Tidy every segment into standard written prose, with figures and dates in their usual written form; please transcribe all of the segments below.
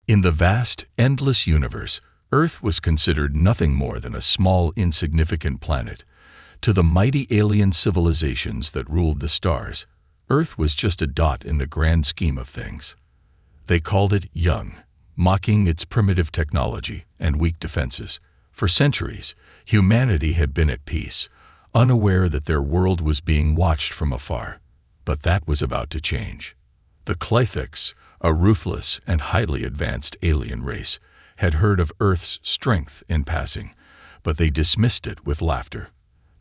In the vast, endless universe, Earth was considered nothing more than a small, insignificant planet. To the mighty alien civilizations that ruled the stars, Earth was just a dot in the grand scheme of things. They called it young, mocking its primitive technology and weak defenses. For centuries, humanity had been at peace, unaware that their world was being watched from afar. But that was about to change. The Clythics, a ruthless and highly advanced alien race, had heard of Earth's strength in passing, but they dismissed it with laughter.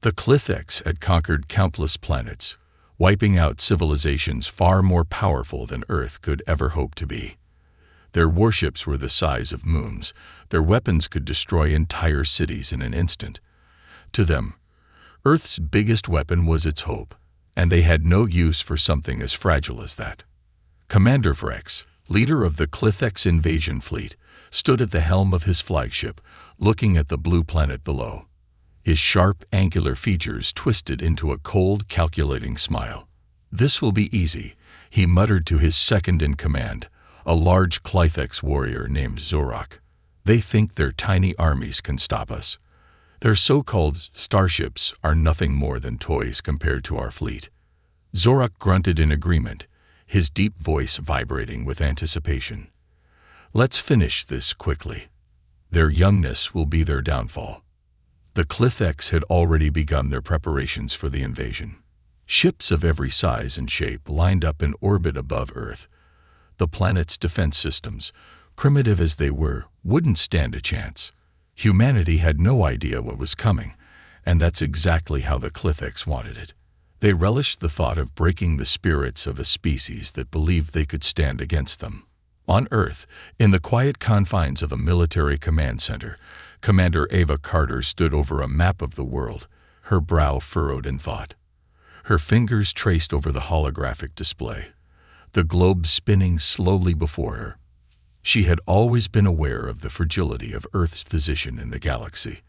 The Clythics had conquered countless planets, wiping out civilizations far more powerful than Earth could ever hope to be. Their warships were the size of moons. Their weapons could destroy entire cities in an instant. To them, Earth's biggest weapon was its hope, and they had no use for something as fragile as that. Commander Vrex, leader of the Clythex invasion fleet, stood at the helm of his flagship, looking at the blue planet below. His sharp, angular features twisted into a cold, calculating smile. "This will be easy," he muttered to his second-in-command, a large Clythex warrior named Zorak. "They think their tiny armies can stop us. Their so-called starships are nothing more than toys compared to our fleet." Zorak grunted in agreement, his deep voice vibrating with anticipation. "Let's finish this quickly. Their youngness will be their downfall." The Clythex had already begun their preparations for the invasion. Ships of every size and shape lined up in orbit above Earth. The planet's defense systems, primitive as they were, wouldn't stand a chance. Humanity had no idea what was coming, and that's exactly how the Clythex wanted it. They relished the thought of breaking the spirits of a species that believed they could stand against them. On Earth, in the quiet confines of a military command center, Commander Ava Carter stood over a map of the world, her brow furrowed in thought. Her fingers traced over the holographic display, the globe spinning slowly before her. She had always been aware of the fragility of Earth's position in the galaxy,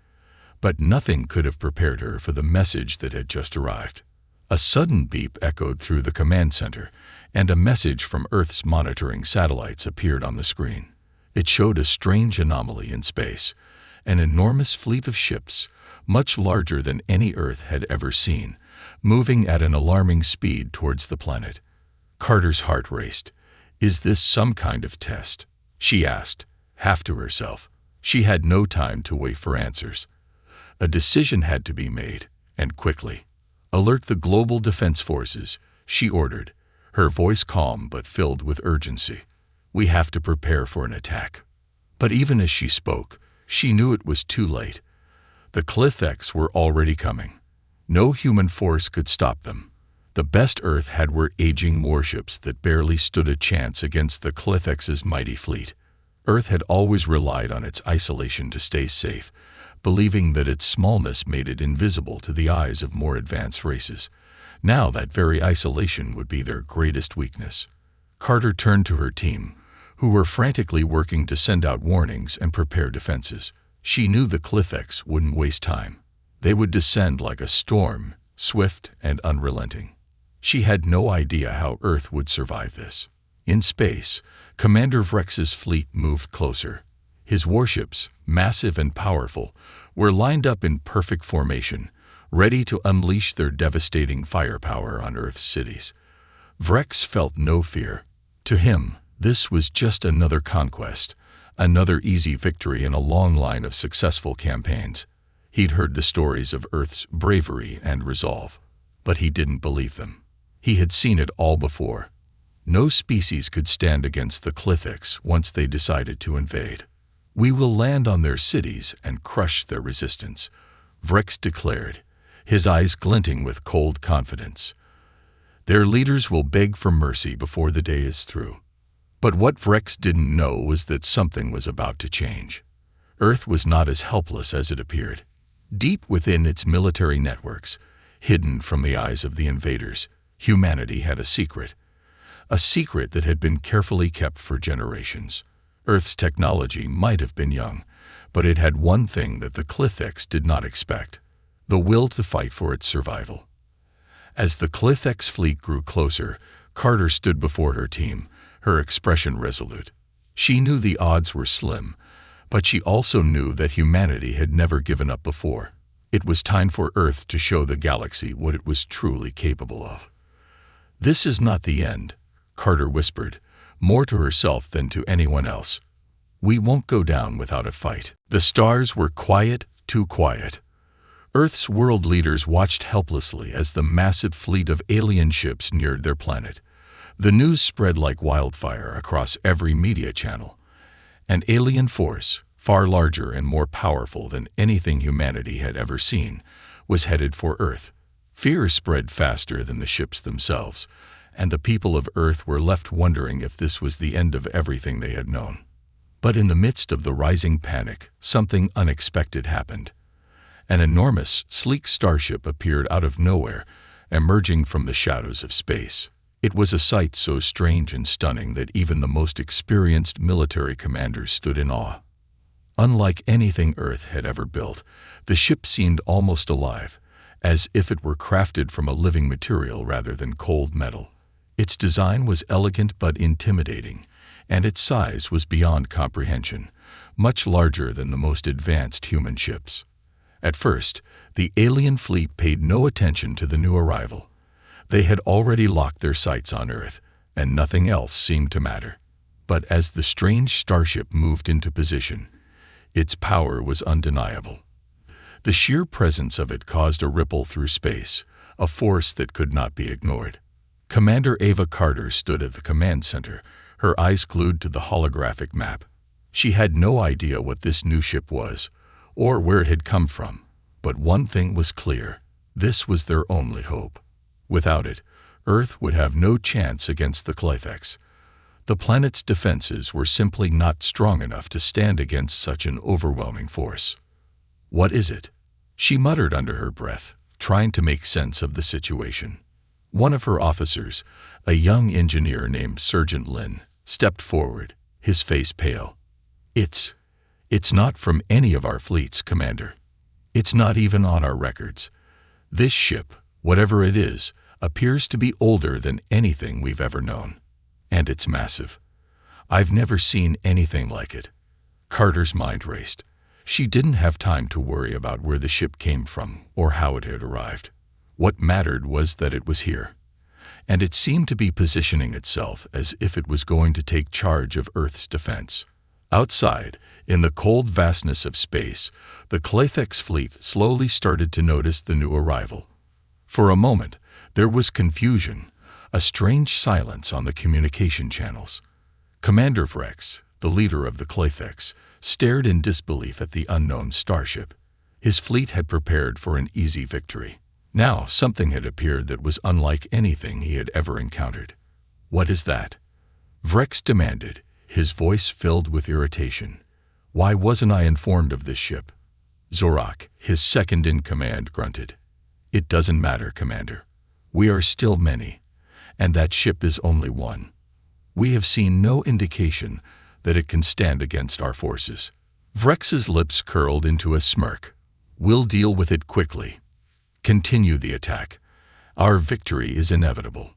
but nothing could have prepared her for the message that had just arrived. A sudden beep echoed through the command center, and a message from Earth's monitoring satellites appeared on the screen. It showed a strange anomaly in space, an enormous fleet of ships, much larger than any Earth had ever seen, moving at an alarming speed towards the planet. Carter's heart raced. "Is this some kind of test?" she asked, half to herself. She had no time to wait for answers. A decision had to be made, and quickly. "Alert the global defense forces," she ordered, her voice calm but filled with urgency. "We have to prepare for an attack." But even as she spoke, she knew it was too late. The Clythex were already coming. No human force could stop them. The best Earth had were aging warships that barely stood a chance against the Clythex's mighty fleet. Earth had always relied on its isolation to stay safe, believing that its smallness made it invisible to the eyes of more advanced races. Now that very isolation would be their greatest weakness. Carter turned to her team, who were frantically working to send out warnings and prepare defenses. She knew the Clythex wouldn't waste time. They would descend like a storm, swift and unrelenting. She had no idea how Earth would survive this. In space, Commander Vrex's fleet moved closer. His warships, massive and powerful, were lined up in perfect formation, ready to unleash their devastating firepower on Earth's cities. Vrex felt no fear. To him, this was just another conquest, another easy victory in a long line of successful campaigns. He'd heard the stories of Earth's bravery and resolve, but he didn't believe them. He had seen it all before. No species could stand against the Clythex once they decided to invade. "We will land on their cities and crush their resistance," Vrex declared, his eyes glinting with cold confidence. "Their leaders will beg for mercy before the day is through." But what Vrex didn't know was that something was about to change. Earth was not as helpless as it appeared. Deep within its military networks, hidden from the eyes of the invaders, humanity had a secret that had been carefully kept for generations. Earth's technology might have been young, but it had one thing that the Clythex did not expect: the will to fight for its survival. As the Clythex fleet grew closer, Carter stood before her team, her expression resolute. She knew the odds were slim, but she also knew that humanity had never given up before. It was time for Earth to show the galaxy what it was truly capable of. "This is not the end," Carter whispered, more to herself than to anyone else. "We won't go down without a fight." The stars were quiet, too quiet. Earth's world leaders watched helplessly as the massive fleet of alien ships neared their planet. The news spread like wildfire across every media channel. An alien force, far larger and more powerful than anything humanity had ever seen, was headed for Earth. Fear spread faster than the ships themselves, and the people of Earth were left wondering if this was the end of everything they had known. But in the midst of the rising panic, something unexpected happened. An enormous, sleek starship appeared out of nowhere, emerging from the shadows of space. It was a sight so strange and stunning that even the most experienced military commanders stood in awe. Unlike anything Earth had ever built, the ship seemed almost alive, as if it were crafted from a living material rather than cold metal. Its design was elegant but intimidating, and its size was beyond comprehension, much larger than the most advanced human ships. At first, the alien fleet paid no attention to the new arrival. They had already locked their sights on Earth, and nothing else seemed to matter. But as the strange starship moved into position, its power was undeniable. The sheer presence of it caused a ripple through space, a force that could not be ignored. Commander Ava Carter stood at the command center, her eyes glued to the holographic map. She had no idea what this new ship was, or where it had come from. But one thing was clear: this was their only hope. Without it, Earth would have no chance against the Claythex. The planet's defenses were simply not strong enough to stand against such an overwhelming force. "What is it?" she muttered under her breath, trying to make sense of the situation. One of her officers, a young engineer named Sergeant Lin, stepped forward, his face pale. It's not from any of our fleets, Commander. It's not even on our records. This ship, whatever it is, appears to be older than anything we've ever known. And it's massive. I've never seen anything like it." Carter's mind raced. She didn't have time to worry about where the ship came from or how it had arrived. What mattered was that it was here. And it seemed to be positioning itself as if it was going to take charge of Earth's defense. Outside, in the cold vastness of space, the Claythex fleet slowly started to notice the new arrival. For a moment, there was confusion, a strange silence on the communication channels. Commander Vrex, the leader of the Claythex, stared in disbelief at the unknown starship. His fleet had prepared for an easy victory. Now something had appeared that was unlike anything he had ever encountered. "What is that?" Vrex demanded, his voice filled with irritation. "Why wasn't I informed of this ship?" Zorak, his second-in-command, grunted. "It doesn't matter, Commander. We are still many, and that ship is only one. We have seen no indication that it can stand against our forces." Vrex's lips curled into a smirk. "We'll deal with it quickly. Continue the attack. Our victory is inevitable."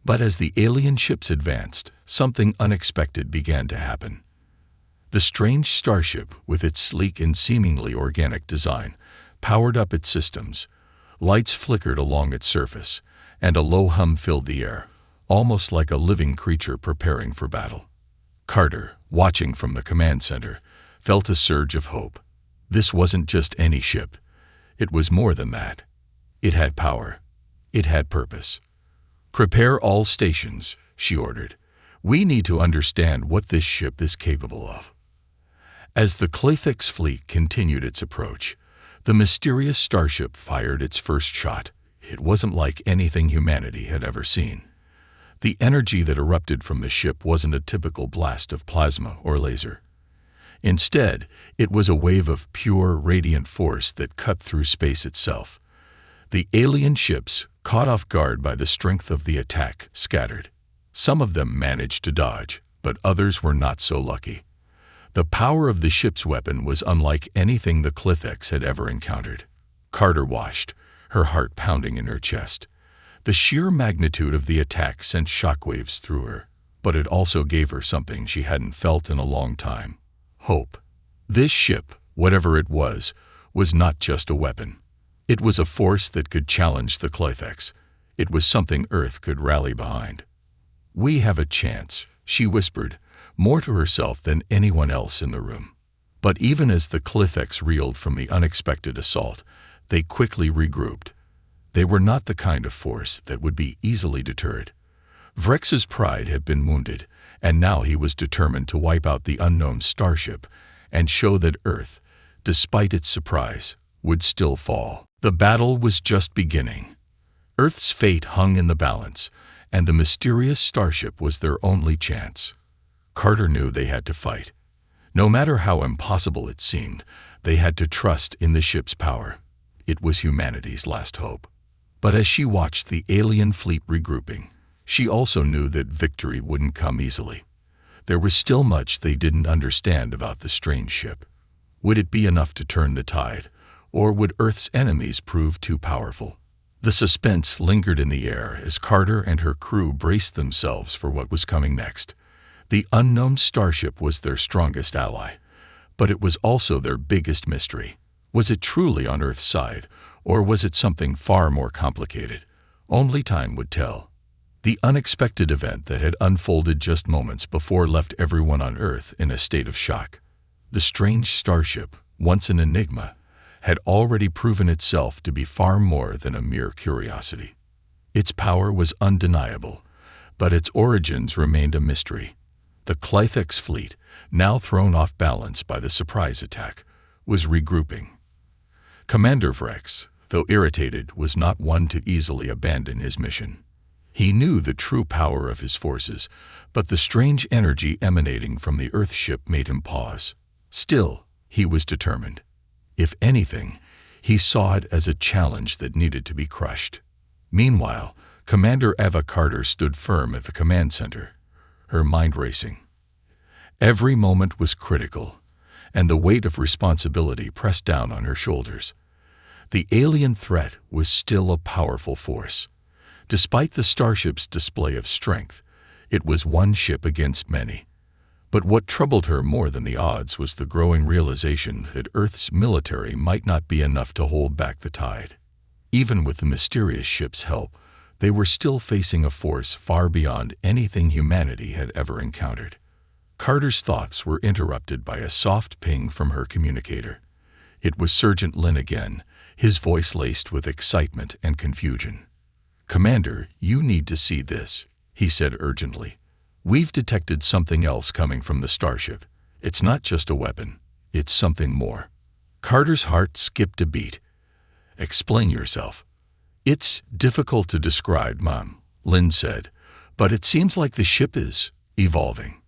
But as the alien ships advanced, something unexpected began to happen. The strange starship, with its sleek and seemingly organic design, powered up its systems. Lights flickered along its surface, and a low hum filled the air, almost like a living creature preparing for battle. Carter, watching from the command center, felt a surge of hope. This wasn't just any ship. It was more than that. It had power. It had purpose. "Prepare all stations," she ordered. "We need to understand what this ship is capable of." As the Claythex fleet continued its approach, the mysterious starship fired its first shot. It wasn't like anything humanity had ever seen. The energy that erupted from the ship wasn't a typical blast of plasma or laser. Instead, it was a wave of pure, radiant force that cut through space itself. The alien ships, caught off guard by the strength of the attack, scattered. Some of them managed to dodge, but others were not so lucky. The power of the ship's weapon was unlike anything the Claythex had ever encountered. Carter watched, her heart pounding in her chest. The sheer magnitude of the attack sent shockwaves through her. but it also gave her something she hadn't felt in a long time: hope. This ship, whatever it was not just a weapon. It was a force that could challenge the Clithex. It was something Earth could rally behind. "We have a chance," she whispered, more to herself than anyone else in the room. But even as the Clithex reeled from the unexpected assault, they quickly regrouped. They were not the kind of force that would be easily deterred. Vrex's pride had been wounded, and now he was determined to wipe out the unknown starship and show that Earth, despite its surprise, would still fall. The battle was just beginning. Earth's fate hung in the balance, and the mysterious starship was their only chance. Carter knew they had to fight. No matter how impossible it seemed, they had to trust in the ship's power. It was humanity's last hope. But as she watched the alien fleet regrouping, she also knew that victory wouldn't come easily. There was still much they didn't understand about the strange ship. Would it be enough to turn the tide, or would Earth's enemies prove too powerful? The suspense lingered in the air as Carter and her crew braced themselves for what was coming next. The unknown starship was their strongest ally, but it was also their biggest mystery. Was it truly on Earth's side, or was it something far more complicated? Only time would tell. The unexpected event that had unfolded just moments before left everyone on Earth in a state of shock. The strange starship, once an enigma, had already proven itself to be far more than a mere curiosity. Its power was undeniable, but its origins remained a mystery. The Clithex fleet, now thrown off balance by the surprise attack, was regrouping. Commander Vrex, though irritated, was not one to easily abandon his mission. He knew the true power of his forces, but the strange energy emanating from the Earth ship made him pause. Still, he was determined. If anything, he saw it as a challenge that needed to be crushed. Meanwhile, Commander Eva Carter stood firm at the command center, her mind racing. Every moment was critical, and the weight of responsibility pressed down on her shoulders. The alien threat was still a powerful force. Despite the starship's display of strength, it was one ship against many. But what troubled her more than the odds was the growing realization that Earth's military might not be enough to hold back the tide. Even with the mysterious ship's help, they were still facing a force far beyond anything humanity had ever encountered. Carter's thoughts were interrupted by a soft ping from her communicator. It was Sergeant Lin again, his voice laced with excitement and confusion. "Commander, you need to see this," he said urgently. "We've detected something else coming from the starship. It's not just a weapon. It's something more." Carter's heart skipped a beat. "Explain yourself." "It's difficult to describe, Mom," Lin said, "but it seems like the ship is evolving.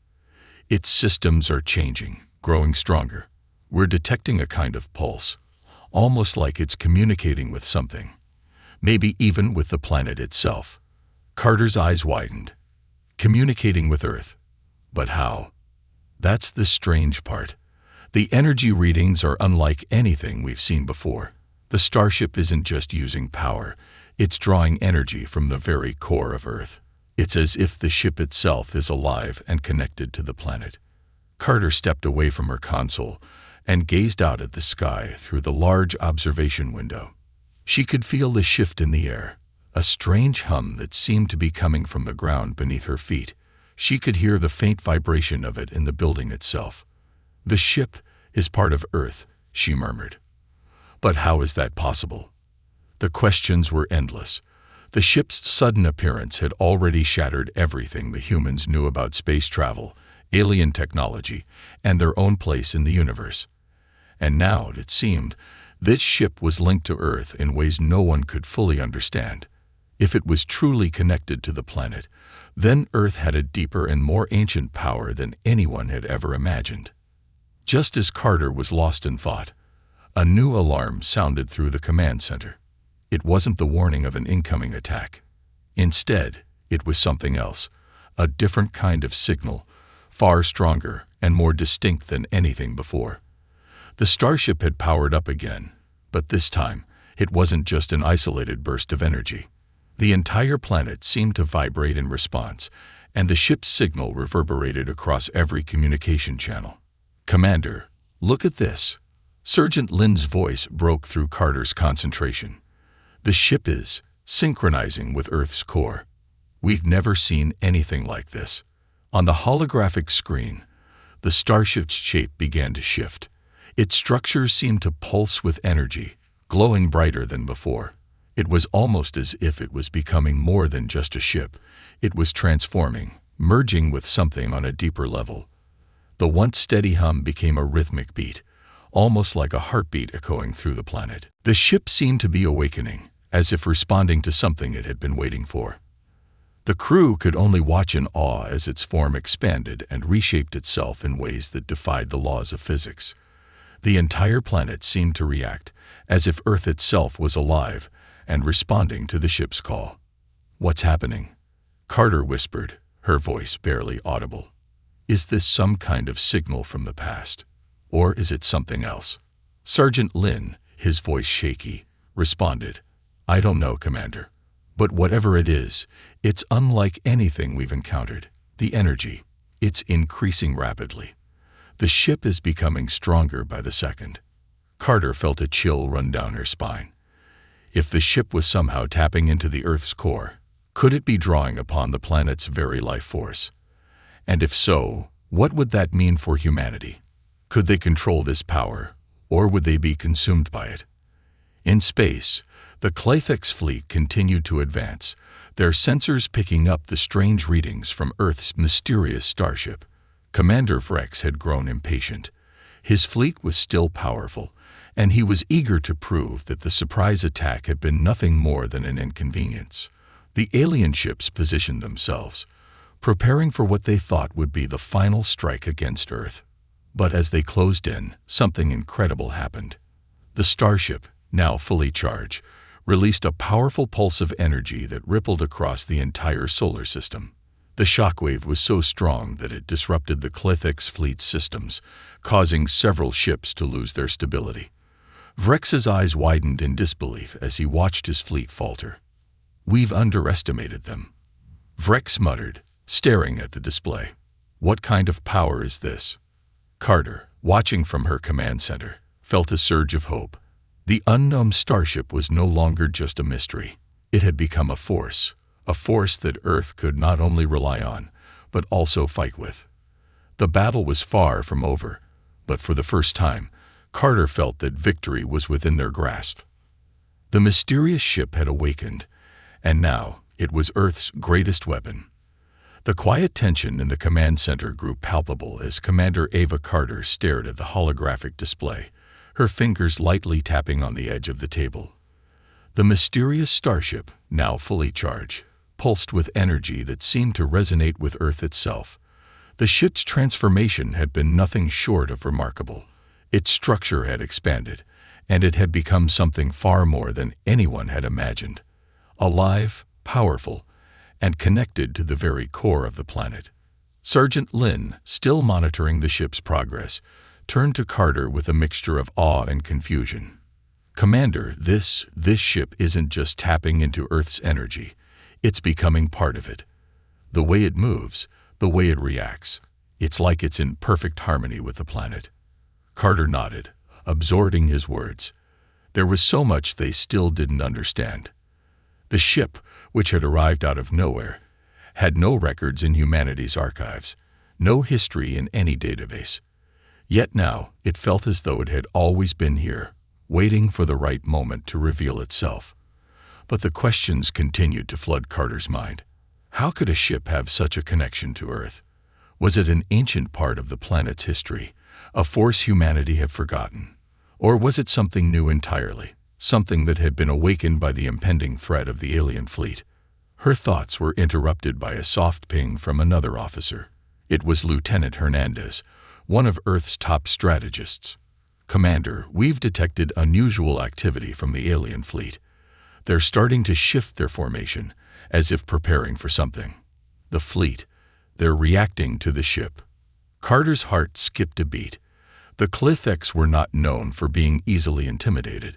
Its systems are changing, growing stronger. We're detecting a kind of pulse, almost like it's communicating with something, maybe even with the planet itself." Carter's eyes widened. Communicating with Earth. But how? That's the strange part. The energy readings are unlike anything we've seen before. The starship isn't just using power, it's drawing energy from the very core of Earth. It's as if the ship itself is alive and connected to the planet. Carter stepped away from her console and gazed out at the sky through the large observation window. She could feel the shift in the air, a strange hum that seemed to be coming from the ground beneath her feet. She could hear the faint vibration of it in the building itself. "The ship is part of Earth," she murmured. But how is that possible? The questions were endless. The ship's sudden appearance had already shattered everything the humans knew about space travel, alien technology, and their own place in the universe. And now, it seemed, this ship was linked to Earth in ways no one could fully understand. If it was truly connected to the planet, then Earth had a deeper and more ancient power than anyone had ever imagined. Just as Carter was lost in thought, a new alarm sounded through the command center. It wasn't the warning of an incoming attack. Instead, it was something else, a different kind of signal, far stronger and more distinct than anything before. The starship had powered up again, but this time, it wasn't just an isolated burst of energy. The entire planet seemed to vibrate in response, and the ship's signal reverberated across every communication channel. "Commander, look at this." Sergeant Lin's voice broke through Carter's concentration. "The ship is synchronizing with Earth's core. We've never seen anything like this." On the holographic screen, the starship's shape began to shift. Its structure seemed to pulse with energy, glowing brighter than before. It was almost as if it was becoming more than just a ship. It was transforming, merging with something on a deeper level. The once steady hum became a rhythmic beat, almost like a heartbeat echoing through the planet. The ship seemed to be awakening, as if responding to something it had been waiting for. The crew could only watch in awe as its form expanded and reshaped itself in ways that defied the laws of physics. The entire planet seemed to react, as if Earth itself was alive and responding to the ship's call. "What's happening?" Carter whispered, her voice barely audible. "Is this some kind of signal from the past? Or is it something else?" Sergeant Lin, his voice shaky, responded, "I don't know, Commander. But whatever it is, it's unlike anything we've encountered. The energy, it's increasing rapidly. The ship is becoming stronger by the second." Carter felt a chill run down her spine. If the ship was somehow tapping into the Earth's core, could it be drawing upon the planet's very life force? And if so, what would that mean for humanity? Could they control this power, or would they be consumed by it? In space, the Claythex fleet continued to advance, their sensors picking up the strange readings from Earth's mysterious starship. Commander Vrex had grown impatient. His fleet was still powerful, and he was eager to prove that the surprise attack had been nothing more than an inconvenience. The alien ships positioned themselves, preparing for what they thought would be the final strike against Earth. But as they closed in, something incredible happened. The starship, now fully charged, released a powerful pulse of energy that rippled across the entire solar system. The shockwave was so strong that it disrupted the Claythex fleet's systems, causing several ships to lose their stability. Vrex's eyes widened in disbelief as he watched his fleet falter. "We've underestimated them," Vrex muttered, staring at the display. "What kind of power is this?" Carter, watching from her command center, felt a surge of hope. The unknown starship was no longer just a mystery. It had become a force that Earth could not only rely on, but also fight with. The battle was far from over, but for the first time, Carter felt that victory was within their grasp. The mysterious ship had awakened, and now it was Earth's greatest weapon. The quiet tension in the command center grew palpable as Commander Ava Carter stared at the holographic display, her fingers lightly tapping on the edge of the table. The mysterious starship, now fully charged, pulsed with energy that seemed to resonate with Earth itself. The ship's transformation had been nothing short of remarkable. Its structure had expanded, and it had become something far more than anyone had imagined. Alive, powerful, and connected to the very core of the planet. Sergeant Lin, still monitoring the ship's progress, turned to Carter with a mixture of awe and confusion. "Commander, this ship isn't just tapping into Earth's energy. It's becoming part of it. The way it moves, the way it reacts, it's like it's in perfect harmony with the planet." Carter nodded, absorbing his words. There was so much they still didn't understand. The ship, which had arrived out of nowhere, had no records in humanity's archives, no history in any database. Yet now it felt as though it had always been here, waiting for the right moment to reveal itself. But the questions continued to flood Carter's mind. How could a ship have such a connection to Earth? Was it an ancient part of the planet's history, a force humanity had forgotten? Or was it something new entirely, something that had been awakened by the impending threat of the alien fleet? Her thoughts were interrupted by a soft ping from another officer. It was Lieutenant Hernandez, one of Earth's top strategists. "Commander, we've detected unusual activity from the alien fleet. They're starting to shift their formation, as if preparing for something." The fleet. They're reacting to the ship. Carter's heart skipped a beat. The Claythex were not known for being easily intimidated,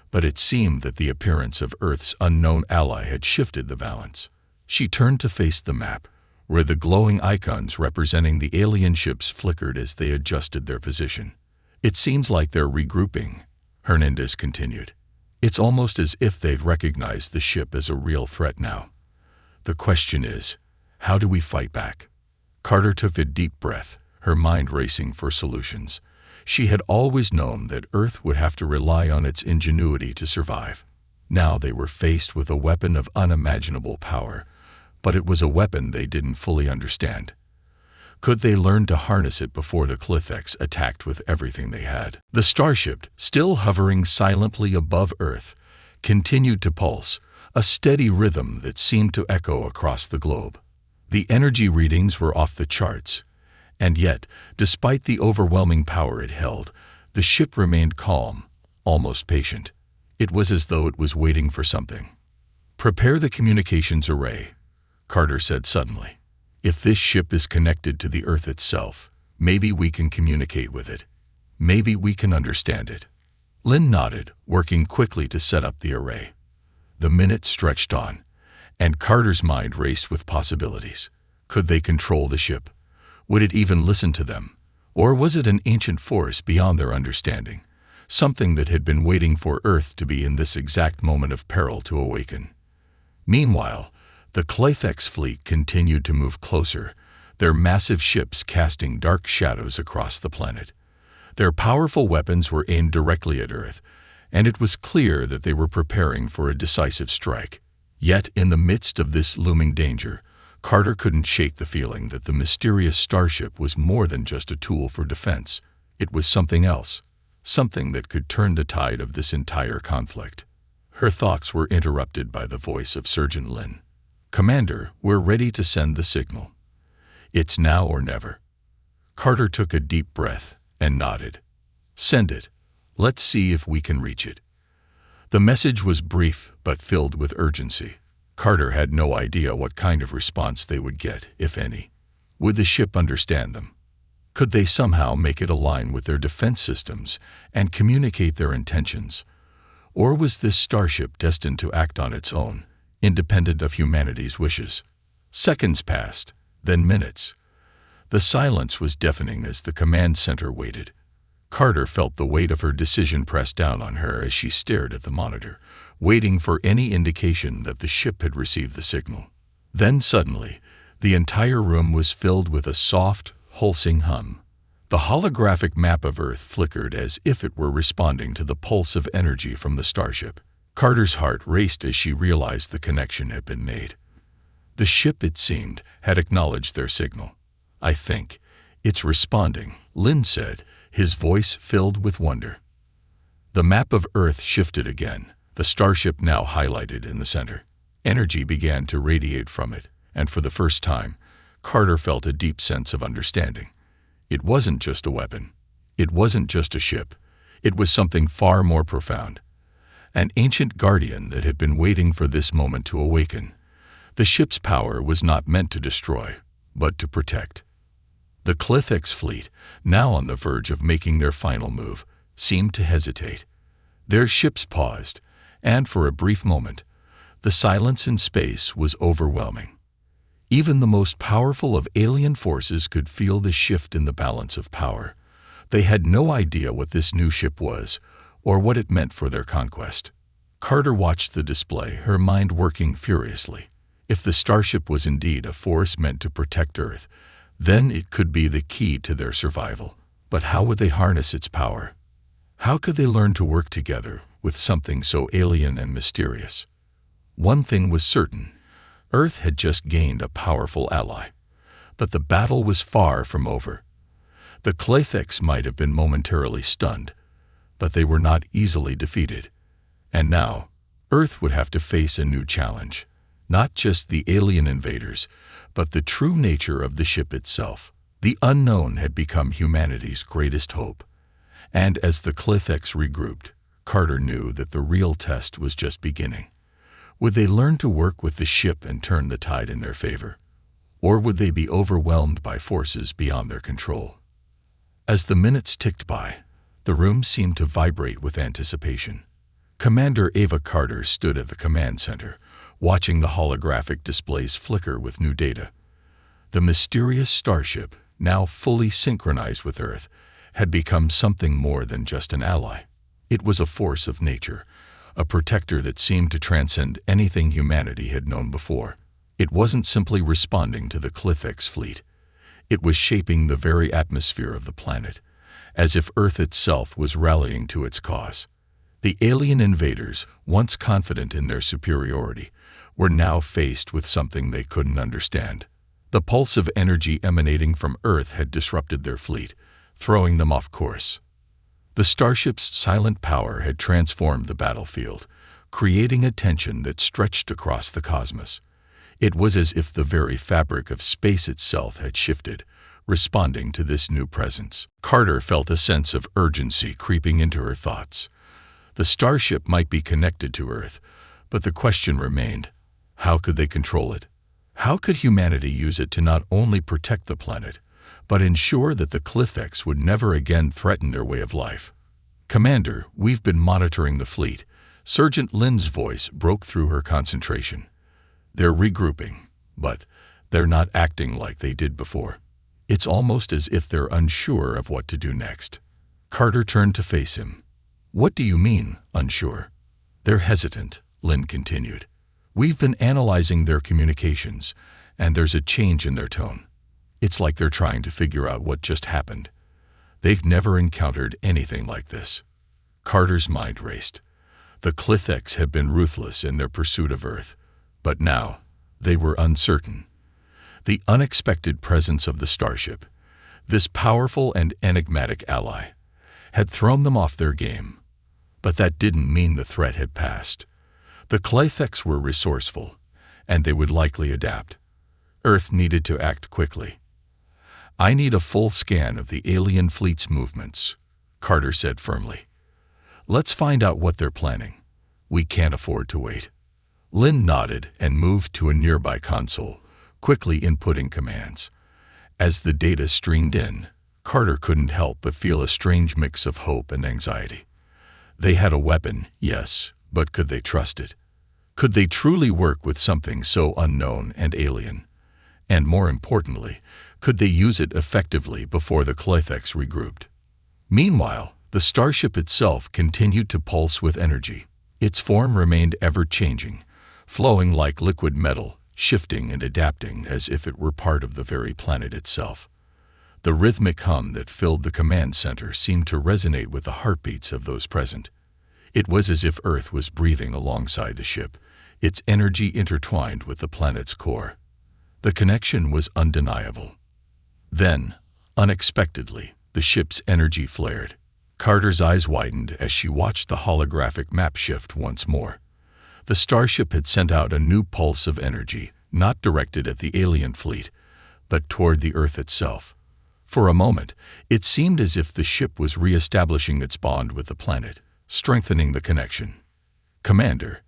but it seemed that the appearance of Earth's unknown ally had shifted the balance. She turned to face the map, where the glowing icons representing the alien ships flickered as they adjusted their position. "It seems like they're regrouping," Hernandez continued. "It's almost as if they've recognized the ship as a real threat now. The question is, how do we fight back?" Carter took a deep breath, her mind racing for solutions. She had always known that Earth would have to rely on its ingenuity to survive. Now they were faced with a weapon of unimaginable power, but it was a weapon they didn't fully understand. Could they learn to harness it before the Clithex attacked with everything they had? The Starship, still hovering silently above Earth, continued to pulse, a steady rhythm that seemed to echo across the globe. The energy readings were off the charts, and yet, despite the overwhelming power it held, the ship remained calm, almost patient. It was as though it was waiting for something. "Prepare the communications array," Carter said suddenly. "If this ship is connected to the Earth itself, maybe we can communicate with it. Maybe we can understand it." Lynn nodded, working quickly to set up the array. The minutes stretched on, and Carter's mind raced with possibilities. Could they control the ship? Would it even listen to them? Or was it an ancient force beyond their understanding, something that had been waiting for Earth to be in this exact moment of peril to awaken? Meanwhile, the Clithex fleet continued to move closer, their massive ships casting dark shadows across the planet. Their powerful weapons were aimed directly at Earth, and it was clear that they were preparing for a decisive strike. Yet, in the midst of this looming danger, Carter couldn't shake the feeling that the mysterious Starship was more than just a tool for defense. It was something else, something that could turn the tide of this entire conflict. Her thoughts were interrupted by the voice of Sergeant Lin. "Commander, we're ready to send the signal. It's now or never." Carter took a deep breath and nodded. "Send it. Let's see if we can reach it." The message was brief but filled with urgency. Carter had no idea what kind of response they would get, if any. Would the ship understand them? Could they somehow make it align with their defense systems and communicate their intentions? Or was this Starship destined to act on its own, independent of humanity's wishes? Seconds passed, then minutes. The silence was deafening as the command center waited. Carter felt the weight of her decision press down on her as she stared at the monitor, waiting for any indication that the ship had received the signal. Then suddenly, the entire room was filled with a soft, pulsing hum. The holographic map of Earth flickered as if it were responding to the pulse of energy from the Starship. Carter's heart raced as she realized the connection had been made. The ship, it seemed, had acknowledged their signal. "I think it's responding," Lin said, his voice filled with wonder. The map of Earth shifted again, the Starship now highlighted in the center. Energy began to radiate from it, and for the first time, Carter felt a deep sense of understanding. It wasn't just a weapon. It wasn't just a ship. It was something far more profound. An ancient guardian that had been waiting for this moment to awaken. The ship's power was not meant to destroy, but to protect. The Clithex fleet, now on the verge of making their final move, seemed to hesitate. Their ships paused, and for a brief moment, the silence in space was overwhelming. Even the most powerful of alien forces could feel the shift in the balance of power. They had no idea what this new ship was, or what it meant for their conquest. Carter watched the display, her mind working furiously. If the Starship was indeed a force meant to protect Earth, then it could be the key to their survival. But how would they harness its power? How could they learn to work together with something so alien and mysterious? One thing was certain. Earth had just gained a powerful ally. But the battle was far from over. The Clithex might have been momentarily stunned, but they were not easily defeated. And now, Earth would have to face a new challenge. Not just the alien invaders, but the true nature of the ship itself. The unknown had become humanity's greatest hope. And as the Clithex regrouped, Carter knew that the real test was just beginning. Would they learn to work with the ship and turn the tide in their favor? Or would they be overwhelmed by forces beyond their control? As the minutes ticked by, the room seemed to vibrate with anticipation. Commander Ava Carter stood at the command center, watching the holographic displays flicker with new data. The mysterious Starship, now fully synchronized with Earth, had become something more than just an ally. It was a force of nature, a protector that seemed to transcend anything humanity had known before. It wasn't simply responding to the Clithex fleet. It was shaping the very atmosphere of the planet, as if Earth itself was rallying to its cause. The alien invaders, once confident in their superiority, were now faced with something they couldn't understand. The pulse of energy emanating from Earth had disrupted their fleet, throwing them off course. The Starship's silent power had transformed the battlefield, creating a tension that stretched across the cosmos. It was as if the very fabric of space itself had shifted, responding to this new presence. Carter felt a sense of urgency creeping into her thoughts. The Starship might be connected to Earth, but the question remained, how could they control it? How could humanity use it to not only protect the planet, but ensure that the Clithex would never again threaten their way of life? "Commander, we've been monitoring the fleet." Sergeant Lin's voice broke through her concentration. "They're regrouping, but they're not acting like they did before. It's almost as if they're unsure of what to do next." Carter turned to face him. "What do you mean, unsure?" "They're hesitant," Lin continued. "We've been analyzing their communications, and there's a change in their tone. It's like they're trying to figure out what just happened. They've never encountered anything like this." Carter's mind raced. The Clithex had been ruthless in their pursuit of Earth, but now they were uncertain. The unexpected presence of the Starship, this powerful and enigmatic ally, had thrown them off their game. But that didn't mean the threat had passed. The Clithex were resourceful, and they would likely adapt. Earth needed to act quickly. "I need a full scan of the alien fleet's movements," Carter said firmly. "Let's find out what they're planning. We can't afford to wait." Lin nodded and moved to a nearby console, quickly inputting commands. As the data streamed in, Carter couldn't help but feel a strange mix of hope and anxiety. They had a weapon, yes, but could they trust it? Could they truly work with something so unknown and alien? And more importantly, could they use it effectively before the Clithex regrouped? Meanwhile, the Starship itself continued to pulse with energy. Its form remained ever-changing, flowing like liquid metal, shifting and adapting as if it were part of the very planet itself. The rhythmic hum that filled the command center seemed to resonate with the heartbeats of those present. It was as if Earth was breathing alongside the ship, its energy intertwined with the planet's core. The connection was undeniable. Then, unexpectedly, the ship's energy flared. Carter's eyes widened as she watched the holographic map shift once more. The Starship had sent out a new pulse of energy, not directed at the alien fleet, but toward the Earth itself. For a moment, it seemed as if the ship was re-establishing its bond with the planet, strengthening the connection. "Commander,"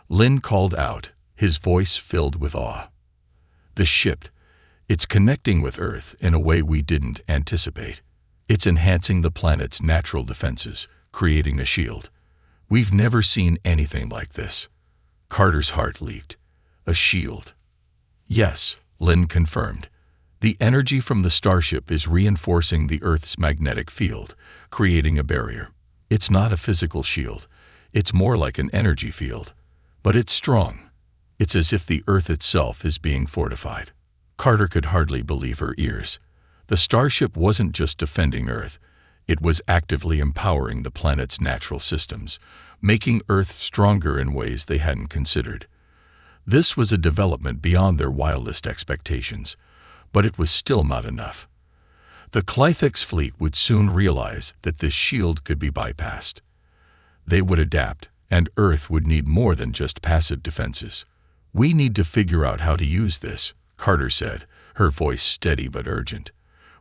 Lin called out, his voice filled with awe. "The ship, it's connecting with Earth in a way we didn't anticipate. It's enhancing the planet's natural defenses, creating a shield. We've never seen anything like this." Carter's heart leaped. "A shield?" "Yes," Lin confirmed. "The energy from the Starship is reinforcing the Earth's magnetic field, creating a barrier. It's not a physical shield. It's more like an energy field. But it's strong. It's as if the Earth itself is being fortified." Carter could hardly believe her ears. The Starship wasn't just defending Earth. It was actively empowering the planet's natural systems, making Earth stronger in ways they hadn't considered. This was a development beyond their wildest expectations, but it was still not enough. The Clithex fleet would soon realize that this shield could be bypassed. They would adapt, and Earth would need more than just passive defenses. "We need to figure out how to use this," Carter said, her voice steady but urgent.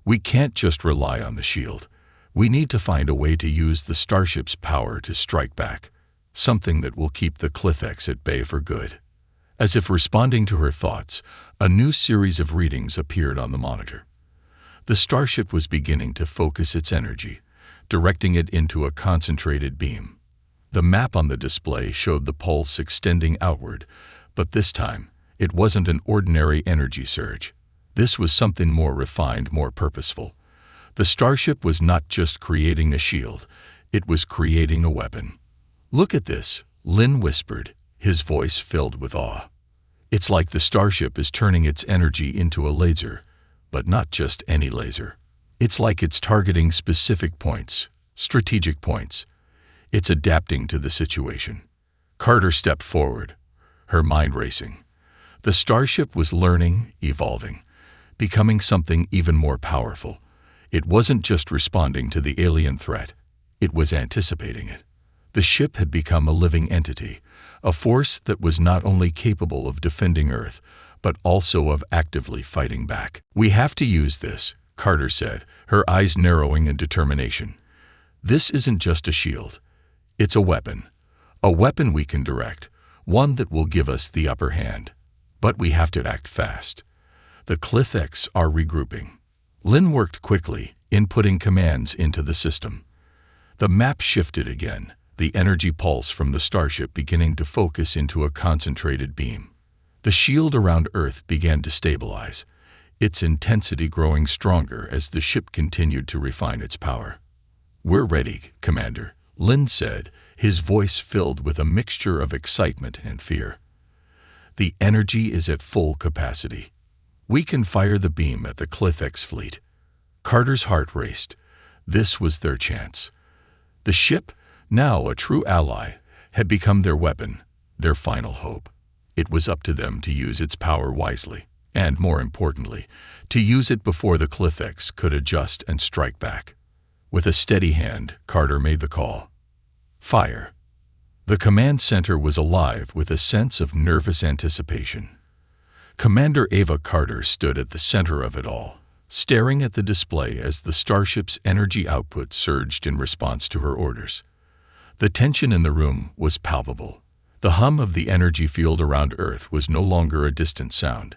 "We can't just rely on the shield. We need to find a way to use the Starship's power to strike back, something that will keep the Clithex at bay for good." As if responding to her thoughts, a new series of readings appeared on the monitor. The Starship was beginning to focus its energy, directing it into a concentrated beam. The map on the display showed the pulse extending outward, but this time, it wasn't an ordinary energy surge. This was something more refined, more purposeful. The Starship was not just creating a shield, it was creating a weapon. "Look at this," Lin whispered, his voice filled with awe. "It's like the Starship is turning its energy into a laser, but not just any laser. It's like it's targeting specific points, strategic points. It's adapting to the situation." Carter stepped forward, her mind racing. The Starship was learning, evolving, becoming something even more powerful. It wasn't just responding to the alien threat, it was anticipating it. The ship had become a living entity, a force that was not only capable of defending Earth, but also of actively fighting back. "We have to use this," Carter said, her eyes narrowing in determination. "This isn't just a shield. It's a weapon we can direct, one that will give us the upper hand. But we have to act fast. The Clithex are regrouping." Lin worked quickly, inputting commands into the system. The map shifted again, the energy pulse from the Starship beginning to focus into a concentrated beam. The shield around Earth began to stabilize, its intensity growing stronger as the ship continued to refine its power. "We're ready, Commander," Lin said, his voice filled with a mixture of excitement and fear. "The energy is at full capacity. We can fire the beam at the Clithex fleet." Carter's heart raced. This was their chance. The ship, now a true ally, had become their weapon, their final hope. It was up to them to use its power wisely, and more importantly, to use it before the Clithex could adjust and strike back. With a steady hand, Carter made the call. "Fire." The command center was alive with a sense of nervous anticipation. Commander Ava Carter stood at the center of it all, staring at the display as the Starship's energy output surged in response to her orders. The tension in the room was palpable. The hum of the energy field around Earth was no longer a distant sound.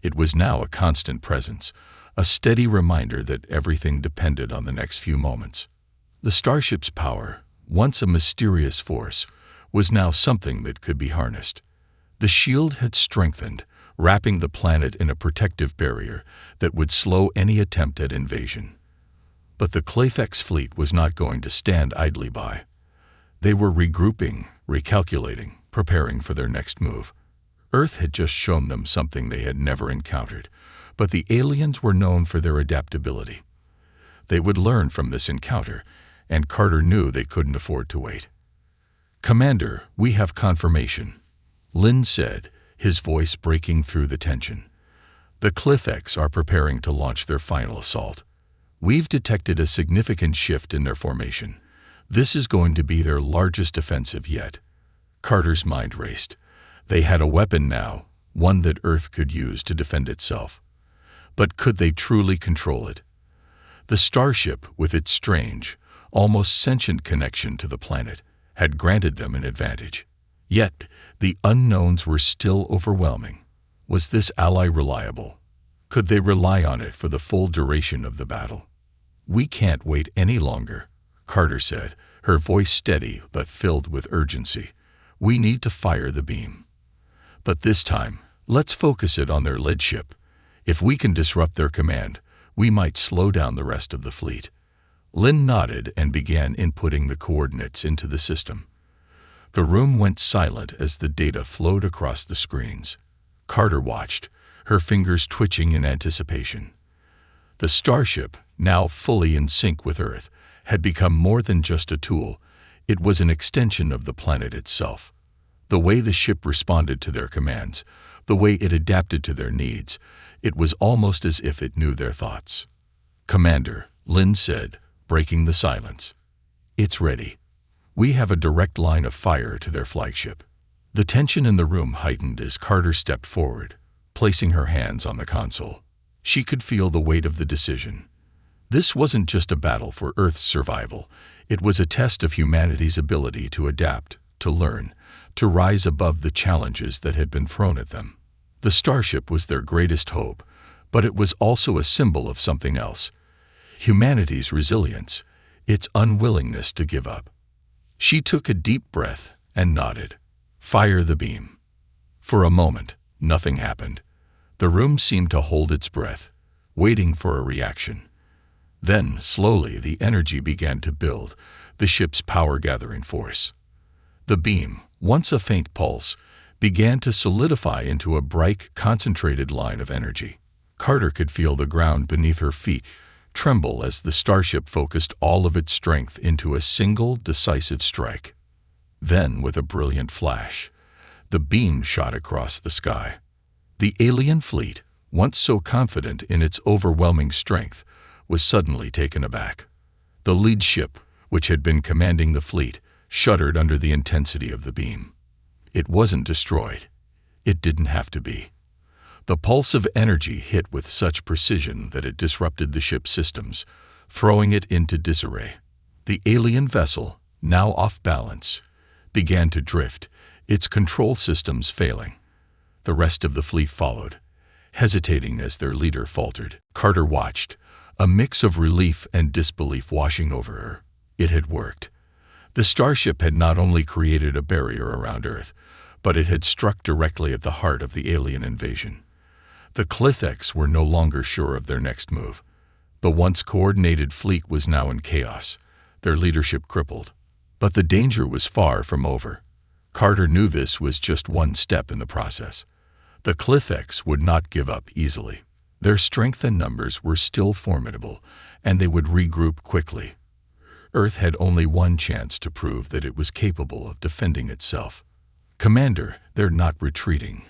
It was now a constant presence, a steady reminder that everything depended on the next few moments. The Starship's power, once a mysterious force, was now something that could be harnessed. The shield had strengthened, wrapping the planet in a protective barrier that would slow any attempt at invasion. But the Clithex fleet was not going to stand idly by. They were regrouping, recalculating, preparing for their next move. Earth had just shown them something they had never encountered, but the aliens were known for their adaptability. They would learn from this encounter, and Carter knew they couldn't afford to wait. "Commander, we have confirmation," Lin said, his voice breaking through the tension. "The Clithex are preparing to launch their final assault. We've detected a significant shift in their formation. This is going to be their largest offensive yet." Carter's mind raced. They had a weapon now, one that Earth could use to defend itself. But could they truly control it? The Starship, with its strange, almost sentient connection to the planet, had granted them an advantage. Yet, the unknowns were still overwhelming. Was this ally reliable? Could they rely on it for the full duration of the battle? "We can't wait any longer," Carter said, her voice steady but filled with urgency. "We need to fire the beam. But this time, let's focus it on their lead ship. If we can disrupt their command, we might slow down the rest of the fleet." Lin nodded and began inputting the coordinates into the system. The room went silent as the data flowed across the screens. Carter watched, her fingers twitching in anticipation. The Starship, now fully in sync with Earth, had become more than just a tool. It was an extension of the planet itself. The way the ship responded to their commands, the way it adapted to their needs, it was almost as if it knew their thoughts. "Commander," Lin said, breaking the silence. "It's ready. We have a direct line of fire to their flagship." The tension in the room heightened as Carter stepped forward, placing her hands on the console. She could feel the weight of the decision. This wasn't just a battle for Earth's survival. It was a test of humanity's ability to adapt, to learn, to rise above the challenges that had been thrown at them. The Starship was their greatest hope, but it was also a symbol of something else. Humanity's resilience, its unwillingness to give up. She took a deep breath and nodded. "Fire the beam." For a moment, nothing happened. The room seemed to hold its breath, waiting for a reaction. Then, slowly, the energy began to build, the ship's power-gathering force. The beam, once a faint pulse, began to solidify into a bright, concentrated line of energy. Carter could feel the ground beneath her feet tremble as the starship focused all of its strength into a single, decisive strike. Then, with a brilliant flash, the beam shot across the sky. The alien fleet, once so confident in its overwhelming strength, was suddenly taken aback. The lead ship, which had been commanding the fleet, shuddered under the intensity of the beam. It wasn't destroyed. It didn't have to be. The pulse of energy hit with such precision that it disrupted the ship's systems, throwing it into disarray. The alien vessel, now off balance, began to drift, its control systems failing. The rest of the fleet followed, hesitating as their leader faltered. Carter watched, a mix of relief and disbelief washing over her. It had worked. The starship had not only created a barrier around Earth, but it had struck directly at the heart of the alien invasion. The Clithex were no longer sure of their next move. The once coordinated fleet was now in chaos, their leadership crippled. But the danger was far from over. Carter knew this was just one step in the process. The Clithex would not give up easily. Their strength and numbers were still formidable, and they would regroup quickly. Earth had only one chance to prove that it was capable of defending itself. "Commander, they're not retreating,"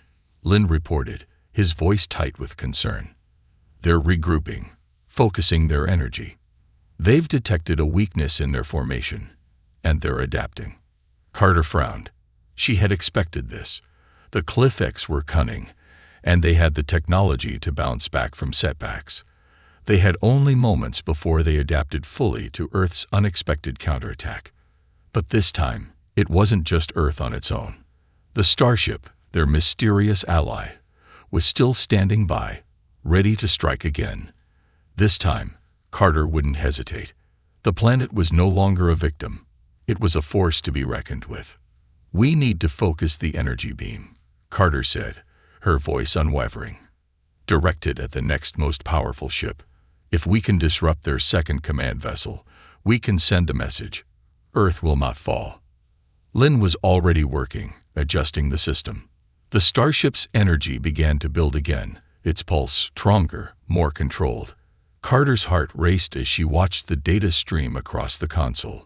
Lin reported, his voice tight with concern. "They're regrouping, focusing their energy. They've detected a weakness in their formation, and they're adapting." Carter frowned. She had expected this. The Clithex were cunning, and they had the technology to bounce back from setbacks. They had only moments before they adapted fully to Earth's unexpected counterattack. But this time, it wasn't just Earth on its own. The Starship, their mysterious ally, was still standing by, ready to strike again. This time, Carter wouldn't hesitate. The planet was no longer a victim. It was a force to be reckoned with. "We need to focus the energy beam," Carter said, her voice unwavering. "Direct it at the next most powerful ship. If we can disrupt their second command vessel, we can send a message. Earth will not fall." Lin was already working, adjusting the system. The starship's energy began to build again, its pulse stronger, more controlled. Carter's heart raced as she watched the data stream across the console.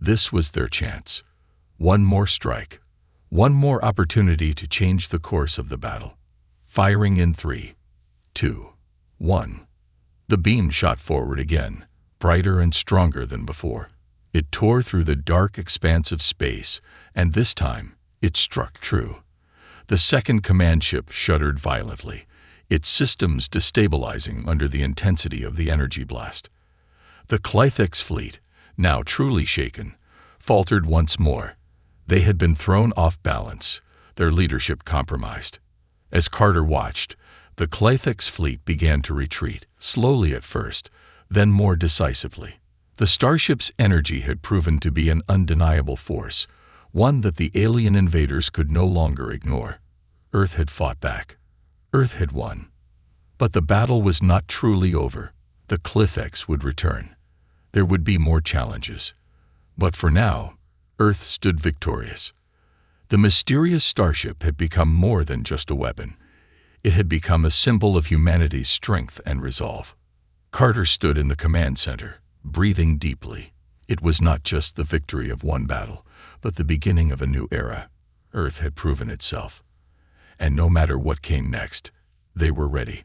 This was their chance. One more strike. One more opportunity to change the course of the battle. Firing in 3, 2, 1. The beam shot forward again, brighter and stronger than before. It tore through the dark expanse of space, and this time, it struck true. The second command ship shuddered violently, its systems destabilizing under the intensity of the energy blast. The Clithex fleet, now truly shaken, faltered once more. They had been thrown off balance, their leadership compromised. As Carter watched, the Clithex fleet began to retreat, slowly at first, then more decisively. The starship's energy had proven to be an undeniable force, one that the alien invaders could no longer ignore. Earth had fought back. Earth had won. But the battle was not truly over. The Clithex would return. There would be more challenges. But for now, Earth stood victorious. The mysterious starship had become more than just a weapon. It had become a symbol of humanity's strength and resolve. Carter stood in the command center, breathing deeply. It was not just the victory of one battle, but the beginning of a new era. Earth had proven itself. And no matter what came next, they were ready.